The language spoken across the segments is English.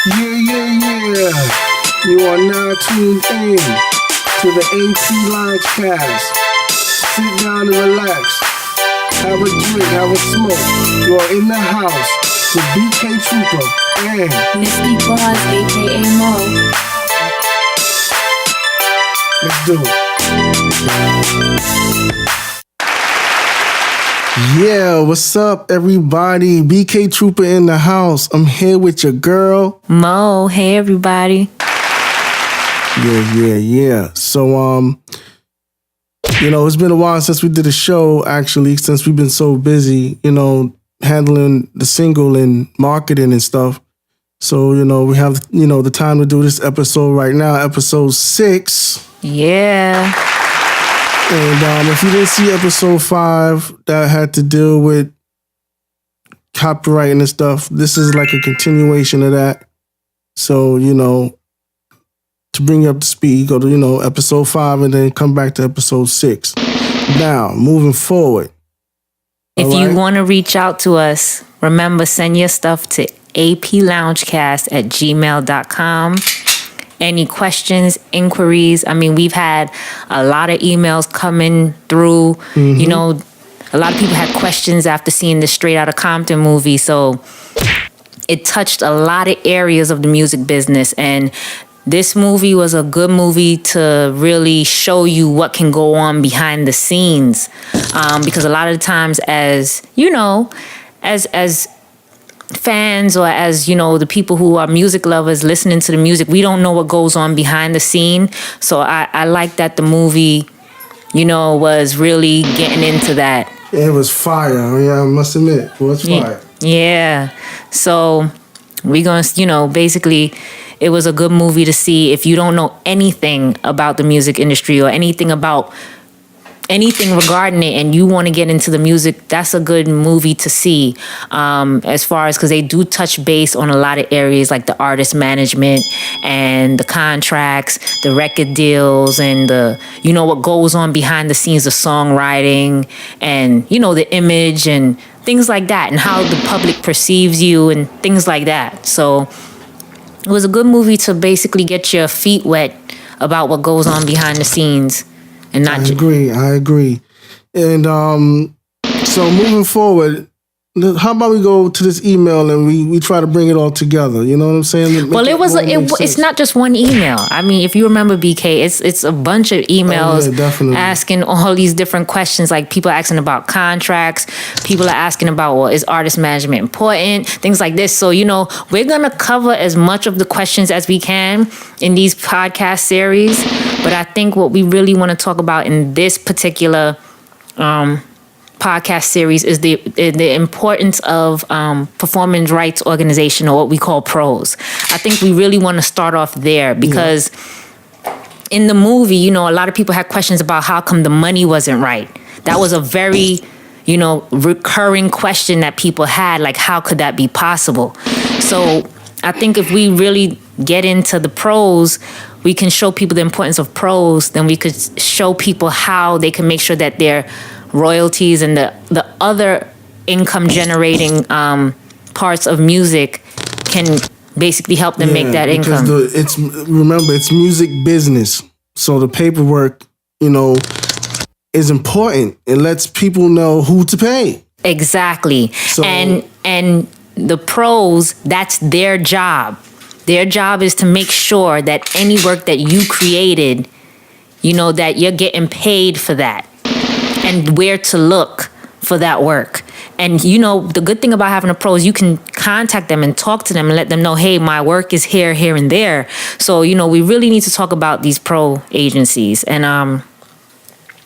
Yeah. You are now tuned in to the Loungecast. Sit down and relax. Have a drink, have a smoke. You are in the house with BK Trooper and Misty Bars, aka Mo. Let's do it. Yeah, what's up, everybody? BK Trooper in the house. I'm here with your girl Mo. Hey, everybody. Yeah. So, it's been a while since we did a show, actually, since we've been so busy, handling the single and marketing and stuff. So, we have, the time to do this episode right now, episode 6. Yeah. And if you didn't see episode 5, that had to deal with copyright and stuff, this is like a continuation of that. So, to bring you up to speed, go to, episode 5 and then come back to episode 6. Now, moving forward. If you want to reach out to us, remember, send your stuff to aploungecast@gmail.com. Any questions, inquiries? I mean, we've had a lot of emails coming through. Mm-hmm. A lot of people had questions after seeing the Straight Outta Compton movie. So it touched a lot of areas of the music business. And this movie was a good movie to really show you what can go on behind the scenes. Because a lot of the times as fans or as, the people who are music lovers listening to the music, we don't know what goes on behind the scene. So I like that the movie, was really getting into that. It was fire. Yeah, I must admit, it was fire. Yeah. So we're going to, basically, it was a good movie to see if you don't know anything about the music industry or anything regarding it and you want to get into the music. That's a good movie to see, as far as, because they do touch base on a lot of areas like the artist management and the contracts, the record deals, and the what goes on behind the scenes, the songwriting and the image and things like that, and how the public perceives you and things like that. So it was a good movie to basically get your feet wet about what goes on behind the scenes. And not I agree. And so moving forward, how about we go to this email and we try to bring it all together? You know what I'm saying? Well, it's not just one email. I mean, if you remember, BK, it's a bunch of emails asking all these different questions. Like people are asking about contracts. People are asking about, well, is artist management important? Things like this. So, we're going to cover as much of the questions as we can in these podcast series. But I think what we really want to talk about in this particular podcast series is the importance of performance rights organization, or what we call pros. I think we really want to start off there because in the movie, a lot of people had questions about how come the money wasn't right. That was a very, recurring question that people had, like how could that be possible? So I think if we really get into the pros, we can show people the importance of pros, then we could show people how they can make sure that their royalties and the other income generating parts of music can basically help them make that income. Remember, it's music business. So the paperwork, is important. It lets people know who to pay. Exactly. So, and the pros, that's their job. Their job is to make sure that any work that you created, that you're getting paid for that and where to look for that work. And, the good thing about having a pro is you can contact them and talk to them and let them know, hey, my work is here, here, and there. So, we really need to talk about these pro agencies. And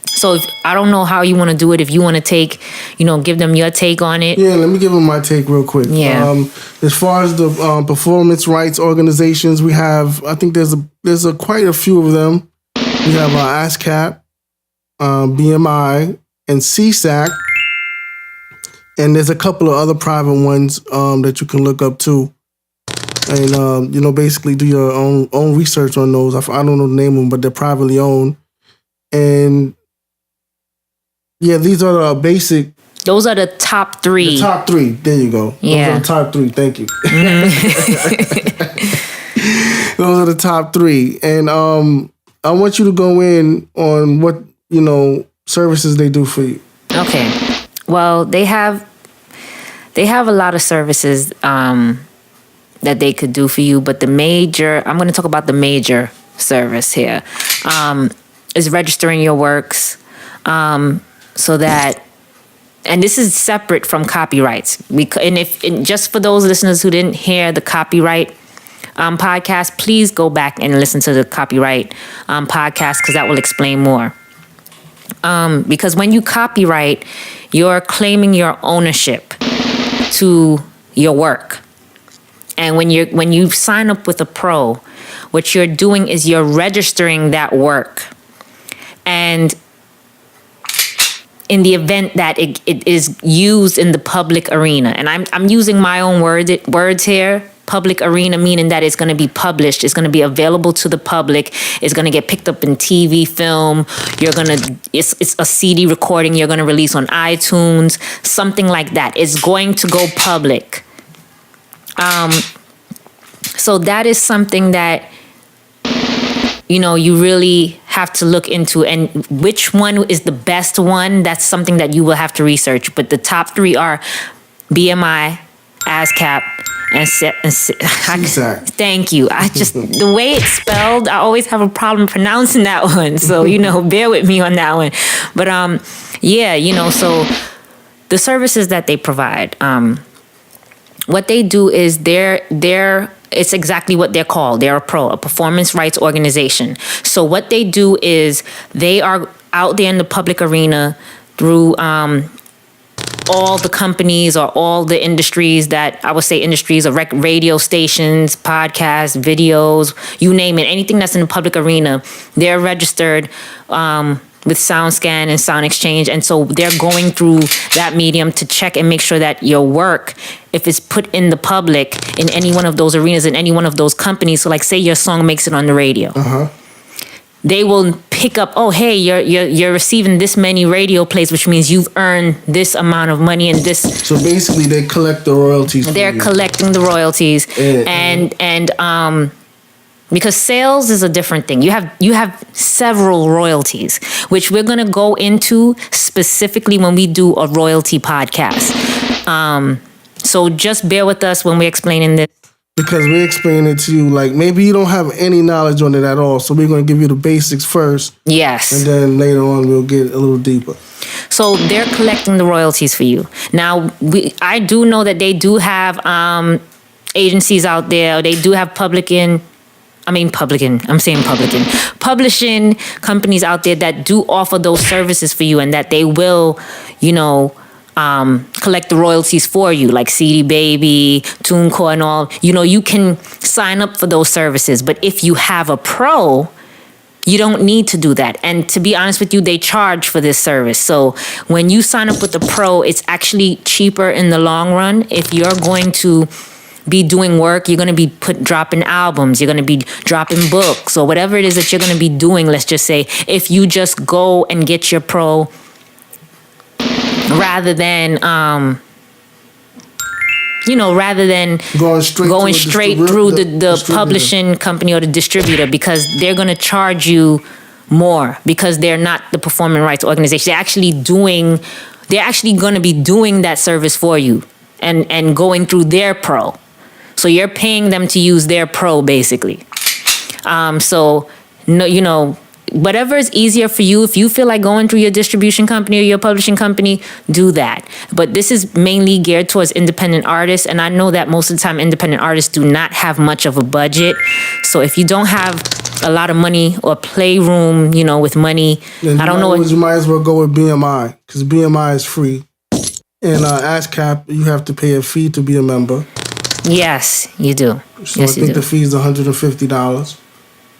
so I don't know how you want to do it. If you want to take, give them your take on it. Yeah, let me give them my take real quick. Yeah. As far as the performance rights organizations, we have, I think there's quite a few of them. We have ASCAP, BMI, and CSAC. And there's a couple of other private ones that you can look up too. And, basically do your own research on those. I don't know the name of them, but they're privately owned. And yeah, these are the basic Those are the top three. The top three. There you go. Yeah. Those are the top three. Thank you. Those are the top three. And I want you to go in on what, services they do for you. Okay. Well, they have a lot of services that they could do for you, but I'm going to talk about the major service here, is registering your works, so that, and this is separate from copyrights. And just for those listeners who didn't hear the copyright podcast, please go back and listen to the copyright podcast, because that will explain more. Because when you copyright, you're claiming your ownership to your work. And when you sign up with a pro, what you're doing is you're registering that work. And in the event that it is used in the public arena, and I'm using my own words here, public arena meaning that it's going to be published, it's going to be available to the public, it's going to get picked up in TV, film, it's a CD recording you're going to release on iTunes, something like that. It's going to go public. So that is something that, you really have to look into, and which one is the best one, that's something that you will have to research. But the top three are BMI, ASCAP, and CSAC. Thank you. The way it's spelled, I always have a problem pronouncing that one. So, bear with me on that one. But, so the services that they provide, what they do is it's exactly what they're called. They're a performance rights organization. So what they do is they are out there in the public arena through all the companies or all the industries that I would say industries or radio stations, podcasts, videos, you name it, anything that's in the public arena, they're registered with SoundScan and Sound Exchange. And so they're going through that medium to check and make sure that your work, if it's put in the public in any one of those arenas, in any one of those companies, so like say your song makes it on the radio. Uh-huh. They will pick up, oh, hey, you're receiving this many radio plays, which means you've earned this amount of money and this. So basically they collect the royalties. They're collecting the royalties. And because sales is a different thing. You have several royalties, which we're going to go into specifically when we do a royalty podcast. So just bear with us when we're explaining this. Because we explain it to you, like maybe you don't have any knowledge on it at all. So we're going to give you the basics first. Yes. And then later on we'll get a little deeper. So they're collecting the royalties for you. Now, I do know that they do have agencies out there. They do have publishing companies out there that do offer those services for you, and that they will, collect the royalties for you, like CD Baby, TuneCore, and all. You can sign up for those services. But if you have a pro, you don't need to do that. And to be honest with you, they charge for this service. So when you sign up with the pro, it's actually cheaper in the long run. If you're going to be doing work, you're going to be dropping albums, you're going to be dropping books, or whatever it is that you're going to be doing, let's just say, if you just go and get your pro rather than going straight through the publishing company or the distributor, because they're going to charge you more because they're not the performing rights organization. They're actually going to be doing that service for you and going through their pro. So you're paying them to use their pro, basically. Whatever is easier for you. If you feel like going through your distribution company or your publishing company, do that. But this is mainly geared towards independent artists. And I know that most of the time independent artists do not have much of a budget. So if you don't have a lot of money or playroom, with money, then you might as well go with BMI, because BMI is free. And ASCAP, you have to pay a fee to be a member. Yes, you do. So I think the fee is $150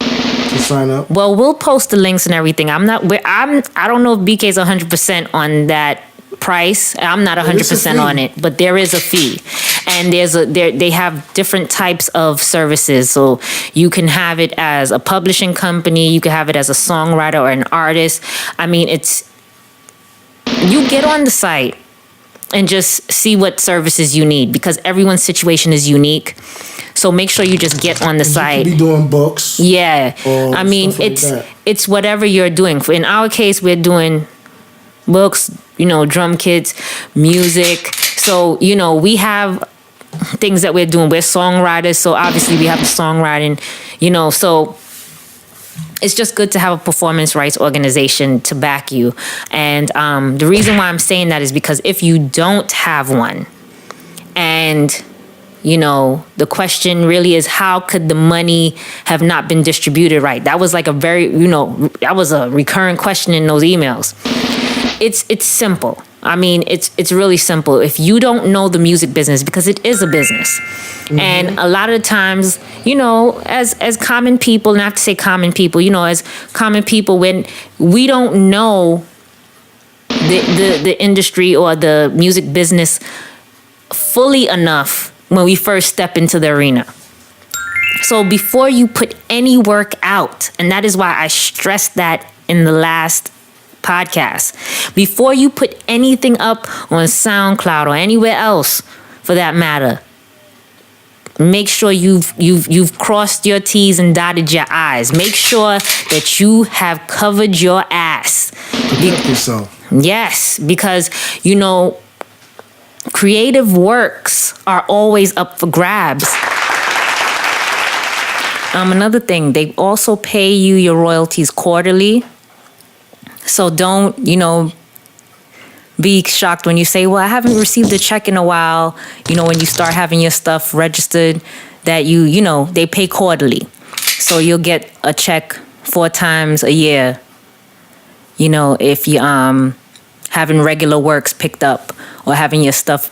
to sign up. Well, we'll post the links and everything. I don't know if BK is 100% on that price. I'm not 100% on it, but there is a fee. And they have different types of services. So you can have it as a publishing company, you can have it as a songwriter or an artist. I mean, you get on the site. and just see what services you need, because everyone's situation is unique. So make sure you just get on the site. You could be doing books. Yeah. I mean, it's whatever you're doing. In our case, we're doing books, drum kits, music. So, we have things that we're doing. We're songwriters, so obviously we have the songwriting, so it's just good to have a performance rights organization to back you. And the reason why I'm saying that is because if you don't have one, and the question really is, how could the money have not been distributed right? That was like a very, that was a recurring question in those emails. It's simple. I mean, it's really simple. If you don't know the music business, because it is a business, and a lot of times, as common people, and I have to say common people, as common people, when we don't know the industry or the music business fully enough when we first step into the arena. So before you put any work out, and that is why I stressed that in the last podcast, before you put anything up on SoundCloud or anywhere else for that matter, make sure you've crossed your T's and dotted your I's. Make sure that you have covered your ass. Protect yourself. Yes, because creative works are always up for grabs. Another thing, they also pay you your royalties quarterly. So don't, be shocked when you say, well, I haven't received a check in a while. When you start having your stuff registered, that they pay quarterly. So you'll get a check 4 times a year, if you having regular works picked up or having your stuff,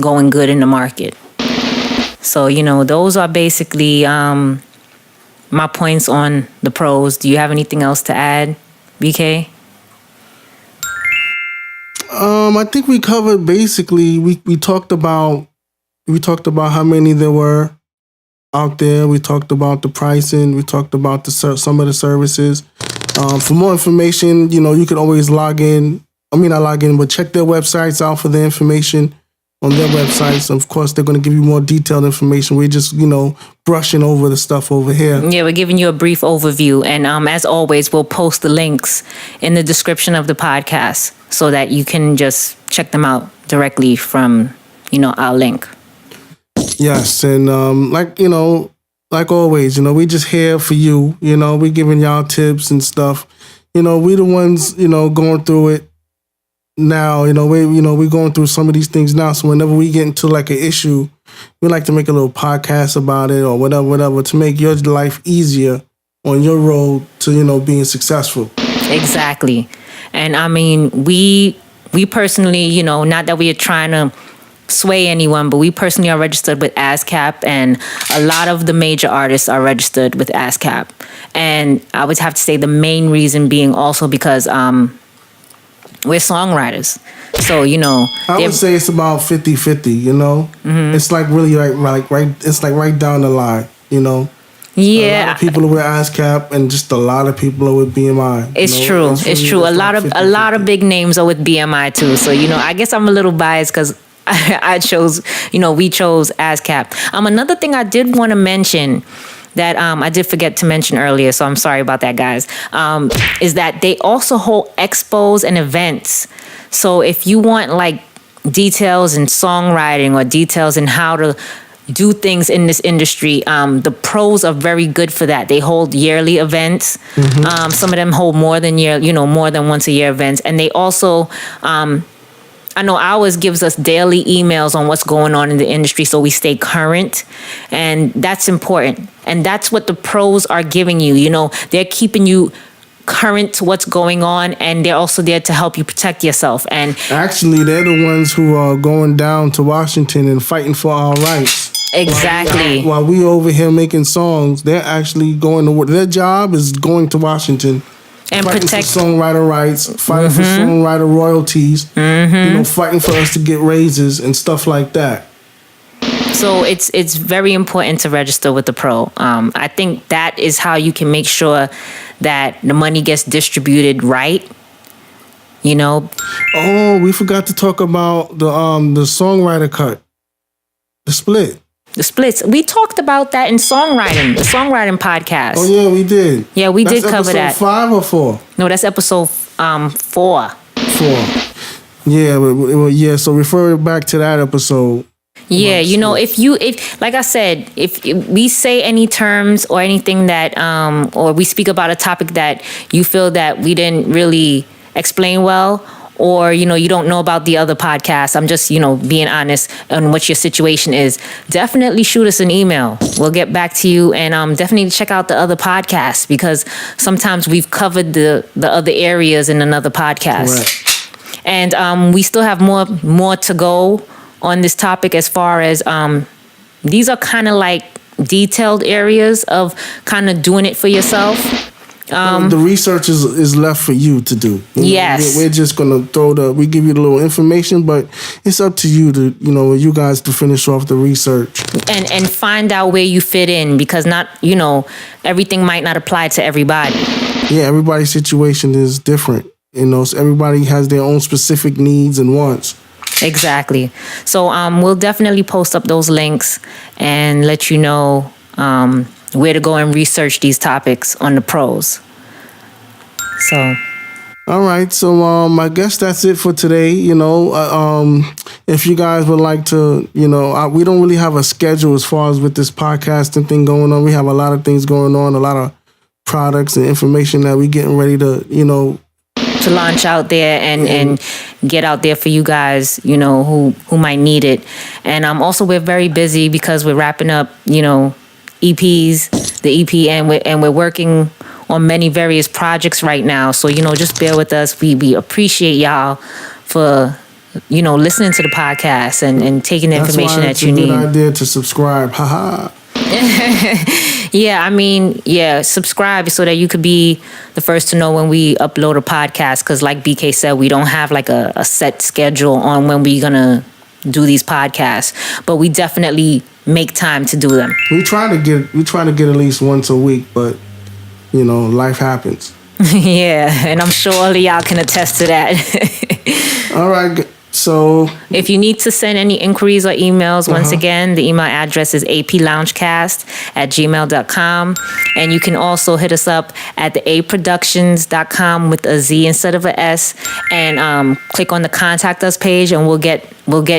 going good in the market. So, those are basically my points on the pros. Do you have anything else to add, BK? I think we covered basically, we talked about how many there were out there. We talked about the pricing. We talked about some of the services. For more information, you can always log in. I mean, not log in, but check their websites out for the information on their websites. Of course, they're going to give you more detailed information. We're just, brushing over the stuff over here. Yeah, we're giving you a brief overview. And as always, we'll post the links in the description of the podcast so that you can just check them out directly from, our link. Yes, and like always, we just here for you. We giving y'all tips and stuff. We the ones, going through it now. We're going through some of these things now. So whenever we get into like an issue, we like to make a little podcast about it or whatever, to make your life easier on your road to, being successful. Exactly. And I mean, we personally, not that we are trying to sway anyone, but we personally are registered with ASCAP, and a lot of the major artists are registered with ASCAP. And I would have to say the main reason being also because we're songwriters. So, I would say it's about 50-50, Mm-hmm. It's like really right, it's like right down the line, Yeah. A lot of people are with ASCAP and just a lot of people are with BMI. It's true. It's true. A lot of big names are with BMI too. So, I guess I'm a little biased because I chose, we chose ASCAP. Another thing I did want to mention that I did forget to mention earlier, so I'm sorry about that, guys, is that they also hold expos and events. So if you want like details in songwriting or details in how to do things in this industry, the pros are very good for that. They hold yearly events. Mm-hmm. Some of them hold more than once a year events. And they also, I know ours gives us daily emails on what's going on in the industry so we stay current. And that's important. And that's what the pros are giving you. They're keeping you current to what's going on, and they're also there to help you protect yourself. And actually, they're the ones who are going down to Washington and fighting for our rights. Exactly. While we over here making songs, they're actually going to work. Their job is going to Washington and fighting protect for songwriter rights, fighting for songwriter royalties, fighting for us to get raises and stuff like that. So it's very important to register with the pro. I think that is how you can make sure that the money gets distributed right. You know, Oh, we forgot to talk about the songwriter cut, the split. the splits. We talked about that in songwriting, the songwriting podcast. Oh yeah, we did. Yeah, we did cover episode that. 5 or 4? No, that's episode 4. 4. Yeah, yeah. So refer back to that episode. Yeah, you know, if like I said, if we say any terms or anything that, or we speak about a topic that you feel that we didn't really explain well, or, you know, you don't know about the other podcasts, I'm just, you know, being honest on what your situation is, definitely shoot us an email. We'll get back to you, and definitely check out the other podcasts, because sometimes we've covered the other areas in another podcast. Right. And we still have more to go on this topic, as far as these are kind of like detailed areas of kind of doing it for yourself. The research is left for you to do. Yes. We're just going to we give you the little information, but it's up to you to, you guys to finish off the research. And find out where you fit in, because not, everything might not apply to everybody. Yeah, everybody's situation is different. So everybody has their own specific needs and wants. Exactly. So we'll definitely post up those links and let you know where to go and research these topics on the pros. So. All right. So I guess that's it for today. If you guys would like to, we don't really have a schedule as far as with this podcasting thing going on. We have a lot of things going on, a lot of products and information that we're getting ready to, to launch out there and get out there for you guys, who might need it. And also we're very busy because we're wrapping up, EPs, the EP, and we're working on many various projects right now. So, just bear with us. We appreciate y'all for, listening to the podcast and taking the information that you need. That's why it's a good idea to subscribe. Haha. Yeah, subscribe so that you could be the first to know when we upload a podcast. Because like BK said, we don't have like a set schedule on when we're going to do these podcasts. But we definitely make time to do them. We try to get at least once a week, but, life happens. Yeah, and I'm sure all of y'all can attest to that. All right. So if you need to send any inquiries or emails, once again, the email address is aploungecast@gmail.com. And you can also hit us up at the aproductions.com with a Z instead of a S, and click on the contact us page, and we'll get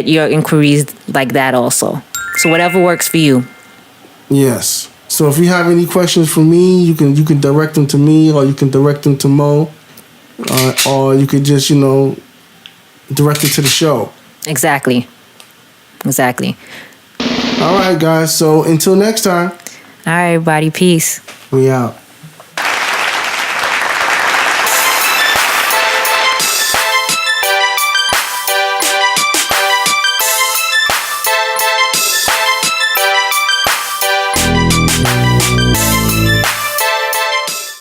your inquiries like that also. So whatever works for you. Yes. So if you have any questions for me, you can direct them to me, or you can direct them to Mo, or you could just, direct it to the show. Exactly. All right, guys. So until next time. All right, everybody. Peace. We out.